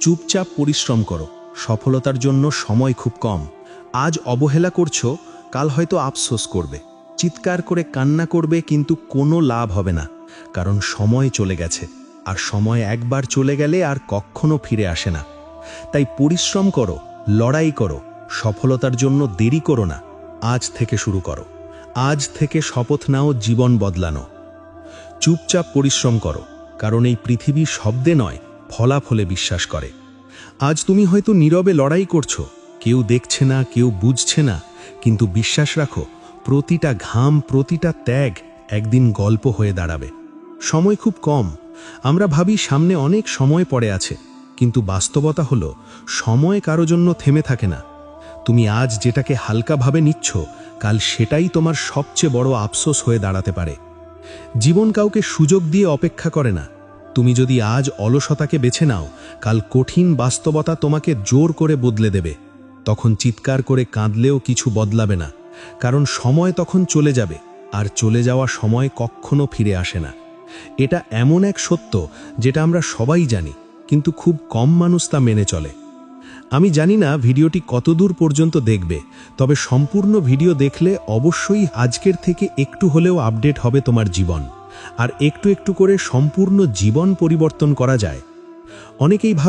চুপচাপ পরিশ্রম করো, সফলতার জন্য সময় খুব কম। আজ অবহেলা করছো, কাল হয়তো আফসোস করবে, চিৎকার করে কান্না করবে, কিন্তু কোনো লাভ হবে না, কারণ সময় চলে গেছে, আর সময় একবার চলে গেলে আর কখনো ফিরে আসে না। তাই পরিশ্রম করো, লড়াই করো, সফলতার জন্য দেরি করো না। আজ থেকে শুরু করো, আজ থেকে শপথ নাও জীবন বদলানো। চুপচাপ পরিশ্রম করো, কারণ এই পৃথিবী শব্দে নয়, ফলাফলে বিশ্বাস করে। আজ তুমি হয়তো নীরবে লড়াই করছো, কেউ দেখছে না, কেউ বুঝছে না, কিন্তু বিশ্বাস রাখো, প্রতিটা ঘাম, প্রতিটা ত্যাগ একদিন গল্প হয়ে দাঁড়াবে। সময় খুব কম, আমরা ভাবি সামনে অনেক সময় পড়ে আছে, কিন্তু বাস্তবতা হলো সময় কারো জন্য থেমে থাকে না। তুমি আজ যেটাকে হালকাভাবে নিচ্ছ, কাল সেটাই তোমার সবচেয়ে বড় আফসোস হয়ে দাঁড়াতে পারে। জীবন কাউকে সুযোগ দিয়ে অপেক্ষা করে না। তুমি যদি আজ অলসতাকে বেছে নাও, কাল কঠিন বাস্তবতা তোমাকে জোর করে বদলে দেবে। তখন চিৎকার করে কাঁদলেও কিছু বদলাবে না, কারণ সময় তখন চলে যাবে, আর চলে যাওয়া সময় কখনো ফিরে আসে না। এটা এমন এক সত্য যেটা আমরা সবাই জানি, কিন্তু খুব কম মানুষ তা মেনে চলে। আমি জানি না ভিডিওটি কতদূর পর্যন্ত দেখবে, তবে সম্পূর্ণ ভিডিও দেখলে অবশ্যই আজকের থেকে একটু হলেও আপডেট হবে তোমার জীবন, আর একটু একটু করে সম্পূর্ণ জীবন পরিবর্তন করা যায়। অনেকেই ভাবে